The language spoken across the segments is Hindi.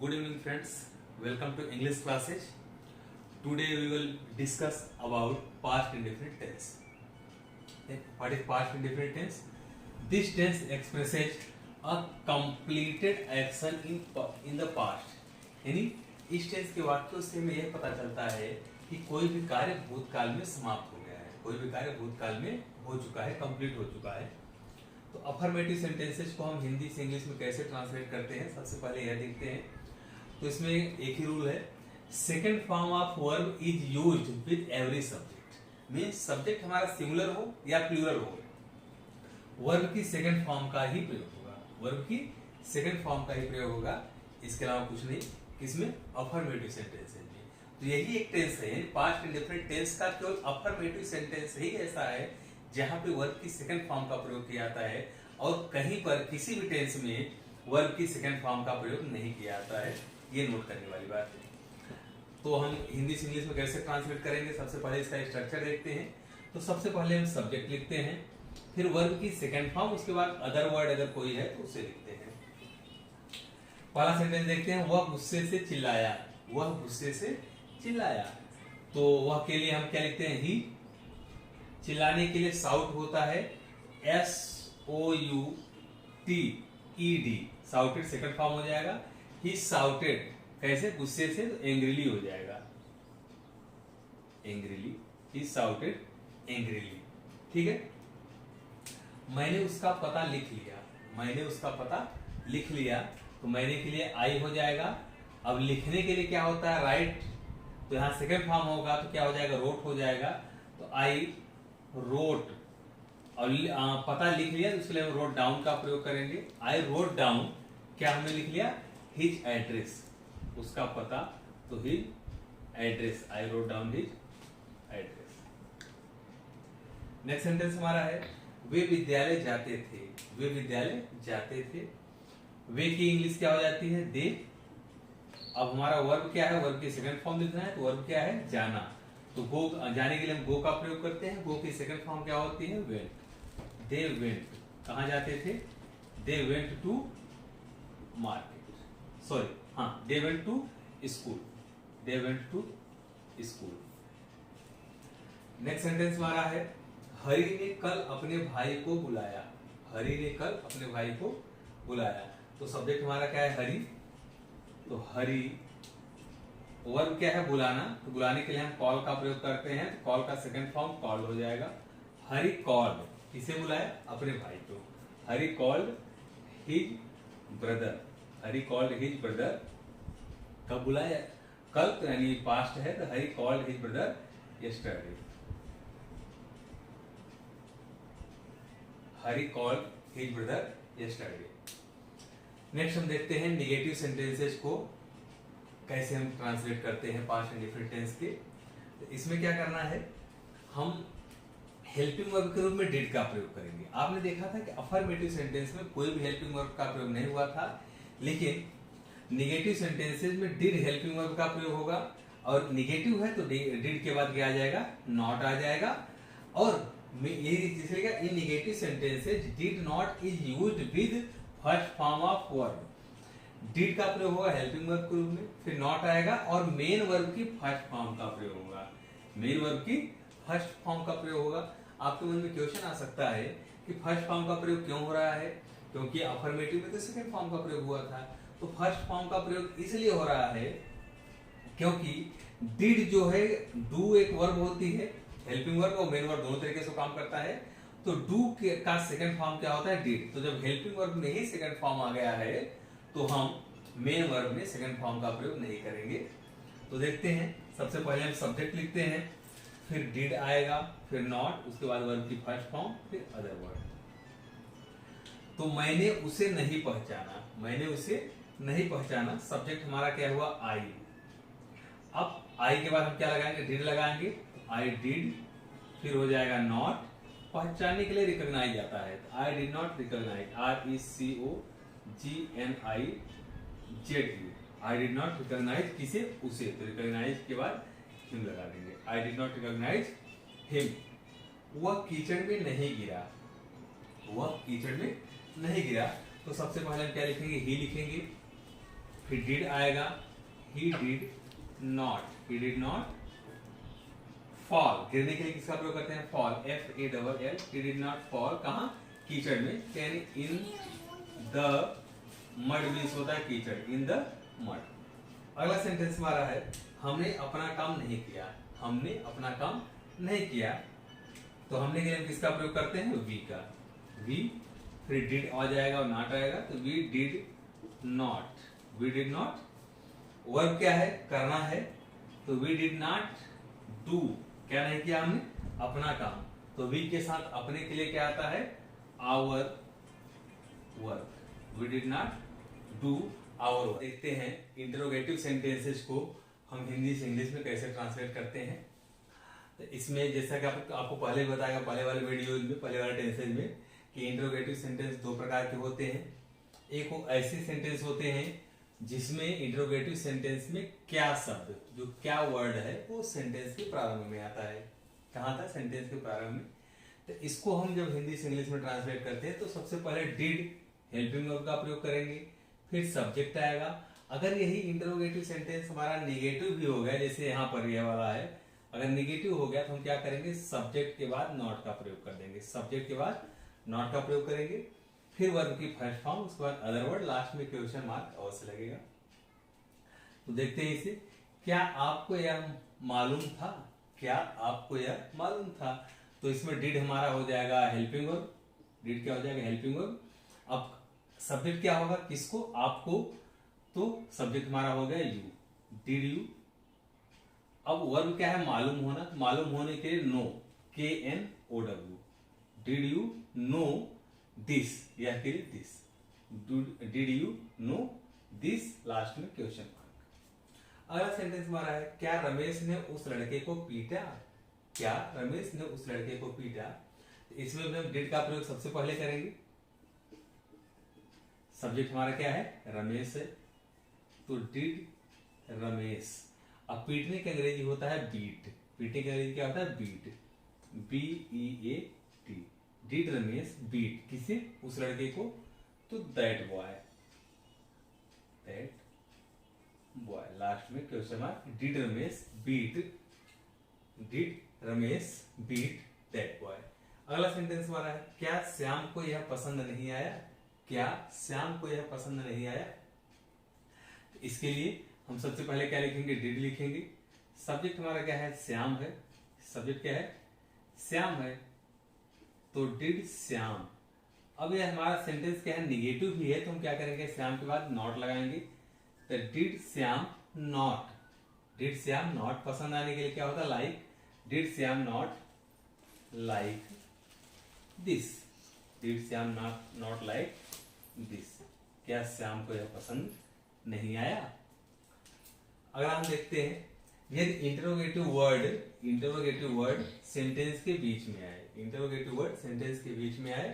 Good evening friends, welcome to English classes. Today we will discuss about past indefinite tense. What is past indefinite tense? This tense expresses a completed action in the past. यानी इस टेंस के वाक्यों से हमें यह पता चलता है कि कोई भी कार्य भूतकाल में समाप्त हो गया है, कोई भी कार्य भूतकाल में हो चुका है, कंप्लीट हो चुका है। तो अफर्मेटिव सेंटेंसेस को हम हिंदी से इंग्लिश में कैसे ट्रांसलेट करते हैं, सबसे पहले यह देखते हैं। तो इसमें एक ही रूल है, second form of verb is used with every subject. Means subject हमारा सिंगुलर हो या प्लूरल हो, वर्ब की सेकेंड फॉर्म का ही प्रयोग होगा, वर्ब की सेकेंड फॉर्म का ही प्रयोग होगा, इसके अलावा कुछ नहीं। किसमें? अफर्मेटिव सेंटेंस में। तो यही एक टेंस है, पास्ट इंडेफिनिट टेंस का केवल अफर्मेटिव सेंटेंस ही ऐसा है जहां पे वर्ब की सेकंड फॉर्म का प्रयोग किया जाता है और कहीं पर किसी भी टेंस में वर्ब की सेकंड फॉर्म का प्रयोग नहीं किया जाता है। ये नोट करने वाली बात है। तो हम हिंदी से इंग्लिश में कैसे ट्रांसलेट करेंगे, सबसे पहले इसका स्ट्रक्चर देखते हैं। तो सबसे पहले हम सब्जेक्ट लिखते हैं, फिर वर्ब की सेकंड फॉर्म, उसके बाद अदर वर्ड अगर कोई है तो उसे लिखते हैं। पहला सेंटेंस देखते हैं, वह गुस्से से चिल्लाया, वह गुस्से से चिल्लाया। तो वह के लिए हम क्या लिखते हैं? ही। चिल्लाने के लिए साउट होता है SOUTED, साउटेड सेकंड फॉर्म हो जाएगा। ही साउटेड, कैसे? गुस्से से, तो एंग्रीली हो जाएगा, एंग्रीली। ही साउटेड एंग्रीली। ठीक है। मैंने उसका पता लिख लिया, मैंने उसका पता लिख लिया। तो मैंने के लिए आई हो जाएगा। अब लिखने के लिए क्या होता है? राइट। तो यहां सेकंड फॉर्म होगा तो क्या हो जाएगा? रोट हो जाएगा। तो आई रोट, और पता लिख लिया तो इसके लिए हम रोट डाउन का प्रयोग करेंगे। आई रोट डाउन, क्या हमने लिख लिया? हिज एड्रेस, उसका पता, तो his address, I wrote down his address. Next sentence हमारा है, वे विद्यालय जाते थे, वे विद्यालय जाते थे। वे की इंग्लिश क्या हो जाती है? दे। अब हमारा वर्ब क्या है? वर्ब की सेकंड फॉर्म लिखना है, तो वर्ब क्या है? जाना। तो गो, जाने के लिए हम गो का प्रयोग करते हैं। गो की सेकंड फॉर्म क्या होती है? वेंट। दे वेंट, कहां जाते थे? They went to market, sorry, हाँ, they went to school, they went to school. Next sentence हमारा है, हरि ने कल अपने भाई को बुलाया, हरि ने कल अपने भाई को बुलाया। तो सब्जेक्ट हमारा क्या है? हरि। तो हरि, वर्ब क्या है? बुलाना। तो बुलाने के लिए हम कॉल का प्रयोग करते हैं। तो कॉल का सेकंड फॉर्म कॉल हो जाएगा। हरि कॉल्ड, किसे बुलाया? अपने भाई को। Hari called his brother, Hari called his brother. कब बुलाया? कल, तो यानी पास्ट है, तो Hari called his brother yesterday, Hari called his brother yesterday. Next हम देखते हैं निगेटिव सेंटेंसेस को कैसे हम ट्रांसलेट करते हैं पास्ट इंडेफिनिट टेंस के। तो इसमें क्या करना है, हम हेल्पिंग वर्ब के रूप में डिड का प्रयोग करेंगे। आपने देखा था कि अफर्मेटिव सेंटेंस में कोई भी हेल्पिंग वर्ब का प्रयोग नहीं हुआ था, लेकिन निगेटिव सेंटेंसेस में डिड हेल्पिंग वर्ब का प्रयोग होगा। और निगेटिव है तो डिड के बाद क्या आ जाएगा? नॉट आ जाएगा। और इन negative sentences did not is used with first form of verb. Did का प्रयोग होगा हेल्पिंग वर्ब के रूप में, फिर नॉट आएगा और मेन वर्ब की फर्स्ट फॉर्म का प्रयोग होगा, मेन वर्ब की फर्स्ट फॉर्म का प्रयोग होगा। आपके मन में क्वेश्चन आ सकता है कि फर्स्ट फॉर्म का प्रयोग क्यों हो रहा है? क्योंकि अफर्मेटिव में तो सेकंड फॉर्म का प्रयोग हुआ था। तो फर्स्ट फॉर्म का प्रयोग इसलिए हो रहा है क्योंकि डिड जो है, डू एक वर्ब होती है, हेल्पिंग वर्ब और मेन वर्ब दोनों तरीके से काम करता है। तो डू का सेकंड फॉर्म क्या होता है? डिड। तो जब हेल्पिंग वर्ब में ही सेकंड फॉर्म आ गया है तो हम मेन वर्ब में सेकंड फॉर्म का प्रयोग नहीं करेंगे। तो देखते हैं, सबसे पहले हम सब्जेक्ट लिखते हैं, फिर डिड आएगा, फिर नॉट, उसके बाद वर्ब की फर्स्ट फॉर्म, फिर अदर वर्ड। तो मैंने उसे नहीं पहचाना, मैंने उसे नहीं पहचाना। सब्जेक्ट हमारा क्या हुआ? आई। अब आई के बाद हम क्या लगाएंगे? डिड लगाएंगे। आई डिड, फिर हो जाएगा नॉट। पहचानने के लिए रिकॉग्नाइज आता है, I did not recognize, RECOGNIZE, I did not recognize किसे? उसे। तो रिकॉग्नाइज के बाद हिम लगा देंगे, I did not recognize him. वह कीचड़ में नहीं गिरा, वह कीचड़ में नहीं गिरा। तो सबसे पहले हम क्या लिखेंगे? ही लिखेंगे, फिर डिड आएगा, ही डिड नॉट फॉल। गिरने के लिए किसका प्रयोग करते हैं? Fall, FALL। He did not fall कहाँ? कीचड़ में, यानी इन द मड मीन्स होता है कीचड़, इन द मड। अगला सेंटेंस हमारा है हमने अपना काम नहीं किया। हमने अपना काम नहीं किया, तो हमने के लिए किसका प्रयोग करते हैं? वी का। वी, फिर डिड आ जाएगा और नॉट आएगा, तो वी डिड नॉट। वर्ब क्या है? करना है, तो वी डिड नॉट डू, क्या नहीं किया हमने? अपना काम। तो वी के साथ अपने के लिए क्या आता है? Our work. We did not do our work. देखते हैं इंटरोगेटिव सेंटेंसेस को हम हिंदी से इंग्लिश में कैसे ट्रांसलेट करते हैं। तो इसमें जैसा कि आपको पहले बताया, पहले वाले वीडियो में, पहले वाले टेंसेज में, कि इंटरोगेटिव सेंटेंस दो प्रकार के होते हैं। एक वो ऐसे सेंटेंस होते हैं जिसमें इंटरोगेटिव सेंटेंस में क्या शब्द, जो क्या वर्ड है, वो सेंटेंस के प्रारंभ में आता है। कहाँ था? सेंटेंस के प्रारंभ में। तो इसको हम जब हिंदी से इंग्लिश में ट्रांसलेट करते हैं तो सबसे पहले डिड हेल्पिंग वर्ब का प्रयोग करेंगे, फिर सब्जेक्ट आएगा। अगर यही इंटरोगेटिव सेंटेंस हमारा निगेटिव भी हो गया, जैसे यहाँ पर यह वाला है, अगर निगेटिव हो गया तो हम क्या करेंगे? सब्जेक्ट के बाद नॉट का प्रयोग कर देंगे। सब्जेक्ट के बाद नॉट का प्रयोग करेंगे, फिर वर्ब की फर्स्ट फॉर्म, उसके बाद अदर वर्ड, लास्ट में क्वेश्चन मार्क अवश्य लगेगा। तो देखते हैं इसे। क्या आपको यह मालूम था? क्या आपको यह मालूम था? तो इसमें डिड हमारा हो जाएगा हेल्पिंग वर्ब। डिड क्या हो जाएगा? Helping verb. अब सब्जेक्ट क्या होगा? किसको? आपको। तो सब्जेक्ट हमारा हो गया यू, डिड यू। अब वर्ब क्या है? मालूम होना। मालूम होने के लिए know, KNOW। Did you know this, या फिर this. Did you know this, last में क्वेश्चन मार्क। अगला सेंटेंस हमारा है क्या रमेश ने उस लड़के को पीटा? क्या रमेश ने उस लड़के को पीटा? इसमें भी हम डिड का प्रयोग सबसे पहले करेंगे। सब्जेक्ट हमारा क्या है? रमेश है, तो डिड रमेश। अब पीटने का अंग्रेजी होता है बीट। पीटने का अंग्रेजी क्या होता है? Beat, BEAT। Did Ramesh beat, किसे? उस लड़के को। तो दैट बॉय, लास्ट में question mark. Did Ramesh beat that boy. अगला सेंटेंस हमारा है क्या श्याम को यह पसंद नहीं आया? क्या श्याम को यह पसंद नहीं आया? इसके लिए हम सबसे पहले क्या लिखेंगे? डिड लिखेंगे। सब्जेक्ट हमारा क्या है? श्याम है। सब्जेक्ट क्या है? श्याम है, तो डिड श्याम। अब ये हमारा सेंटेंस क्या है? निगेटिव भी है, तो हम क्या करेंगे? श्याम के बाद नॉट लगाएंगे। तो did Shyam not, did Shyam not. पसंद आने के लिए क्या होता है? Like. Did Shyam not like this, did Shyam not like this. क्या श्याम को यह पसंद नहीं आया? अगर हम देखते हैं यदि इंटरोगेटिव वर्ड सेंटेंस के बीच में आए, इंटरोगेटिव वर्ड सेंटेंस के बीच में आए,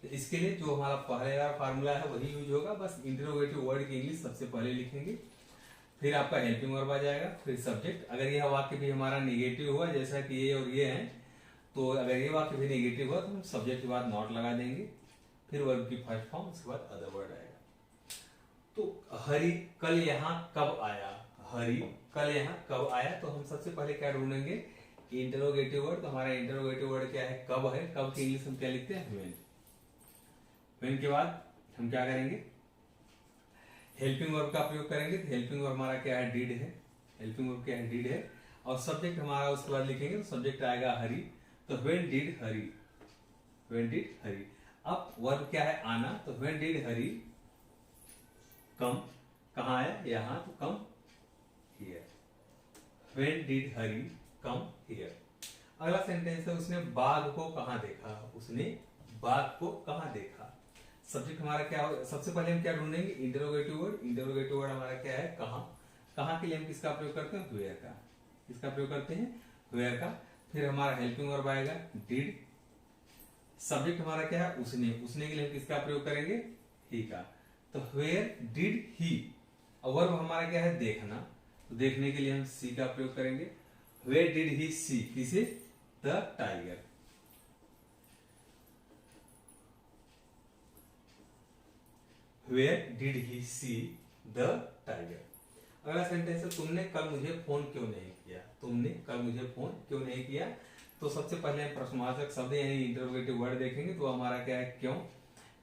तो इसके लिए जो हमारा पहले वाला फार्मूला है वही यूज होगा। बस इंटरोगेटिव वर्ड की इंग्लिश सबसे पहले लिखेंगे, फिर आपका हेल्पिंग वर्ब आ जाएगा, फिर सब्जेक्ट। अगर यह वाक्य भी हमारा निगेटिव हुआ, जैसा कि ये और ये है, तो अगर ये वाक्य भी निगेटिव हुआ तो हम सब्जेक्ट के बाद नॉट लगा देंगे, फिर वर्ब की फर्स्ट फॉर्म, उसके बाद अदर वर्ड आएगा। तो हरि कल यहाँ कब आया? हरि कल यहाँ कब आया? तो हम सबसे पहले क्या ढूंढेंगे? Interrogative word. तो हमारा इंटरोगेटिव वर्ड क्या है? कब है। कब की इंग्लिश हम क्या लिखते हैं? व्हेन। व्हेन के बाद हम क्या करेंगे? हेल्पिंग वर्ब का प्रयोग करेंगे। तो हेल्पिंग वर्ब हमारा क्या है? डिड है। हेल्पिंग वर्ब क्या है? डिड है। और सब्जेक्ट हमारा उसके बाद लिखेंगे, तो सब्जेक्ट आएगा हरि। तो when did Hari, when did Hari. अब वर्ब क्या है? आना। तो व्हेन डिड हरि कम, कहाँ आया? यहाँ, तो come here. When did Hari come here. अगला सेंटेंस है उसने बाघ को कहाँ देखा? उसने बाघ को कहाँ देखा? सब्जेक्ट हमारा क्या हो? सबसे पहले हम क्या ढूंढेंगे? Interrogative word. इंटरोगेटिव वर्ड हमारा क्या है? कहाँ। कहाँ के लिए हम किसका प्रयोग करते हैं? वेयर का। किसका प्रयोग करते हैं? वेयर का। फिर हमारा हेल्पिंग वर्ब आएगा डिड। सब्जेक्ट हमारा क्या है? उसने। उसने के लिए हम किसका प्रयोग करेंगे? ही का। तो वेयर डिड ही। और वर्ब हमारा क्या है? देखना। तो देखने के लिए हम सी का प्रयोग करेंगे। वेयर डिड ही सी, किसे? The tiger. Where did he see the tiger. अगला सेंटेंस है तुमने कल मुझे फोन क्यों नहीं किया। तुमने कल मुझे फोन क्यों नहीं किया। तो सबसे पहले हम प्रश्नवाचक शब्द यानी इंटरोगेटिव वर्ड देखेंगे। तो हमारा क्या है, क्यों।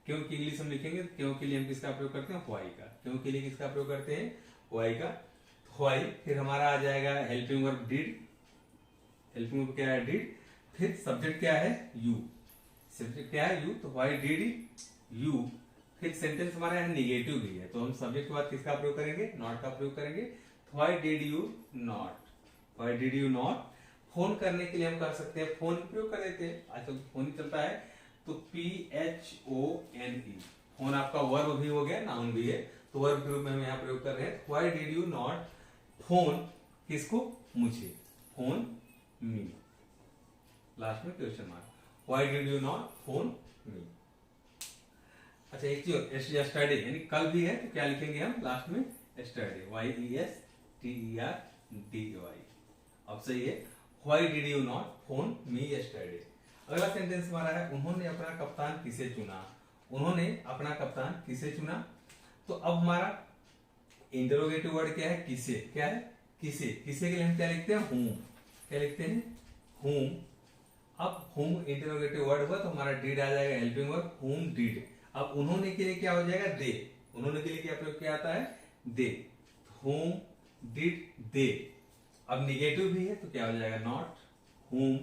क्यों की इंग्लिश हम लिखेंगे, क्यों के लिए हम किसका प्रयोग करते हैं, व्हाई का। क्यों के लिए किसका प्रयोग करते हैं, व्हाई का, व्हाई। फिर हमारा आ जाएगा helping verb did. Helping verb क्या है, डिड। फिर सब्जेक्ट क्या है, यू। सब्जेक्ट क्या है, यू। तो व्हाई डिड यू। फिर सेंटेंस हमारा है निगेटिव भी है, तो हम सब्जेक्ट के बाद किसका प्रयोग करेंगे, नॉट का प्रयोग करेंगे। Why did you not. Why did you not. Phone करने के लिए हम कर सकते हैं, फोन प्रयोग कर देते हैं, आजकल तो फोन ही चलता है। तो PHONE। फोन आपका वर्ब भी हो गया, नाउन भी है, तो वर्ब के रूप में हम यहाँ प्रयोग कर रहे हैं। Why did you not phone किसको, मुझे। Phone me. लास्ट में question mark. Why did you not phone me. अच्छा एक चीज, यस्टरडे यानी कल भी है, तो क्या लिखेंगे हम लास्ट में, यस्टरडे। YESTERDAY। अब सही है, why did you not phone me yesterday. अगला सेंटेंस हमारा है उन्होंने अपना कप्तान किसे चुना। उन्होंने अपना कप्तान किसे चुना। तो अब हमारा इंटरोगेटिव वर्ड क्या है, किसे। क्या है, किसे। किसे के लिए हम क्या लिखते हैं, whom। क्या लिखते हैं, whom। अब whom इंटरोगेटिव वर्ड हुआ तो हमारा डिड आ जाएगा, हेल्पिंग वर्ब whom डिड। अब उन्होंने के लिए क्या हो जाएगा, दे। उन्होंने के लिए क्या प्रयोग किया आता है, दे। whom did they. अब निगेटिव भी है तो क्या हो जाएगा, not. whom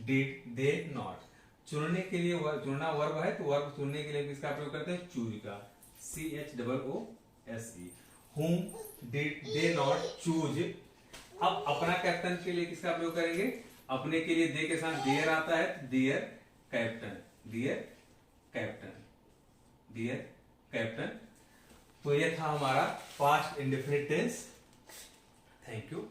did they not. चुनने के लिए चुनना वर्ब है, तो वर्ब चुनने के लिए किसका प्रयोग करते हैं, चूज का। CHOOSE। whom did they not choose. अब अपना कैप्टन के लिए किसका प्रयोग करेंगे, अपने के लिए दे के साथ डियर आता है, dear captain. Dear captain. Dear captain. तो ये था हमारा past indefinite tense. Thank you.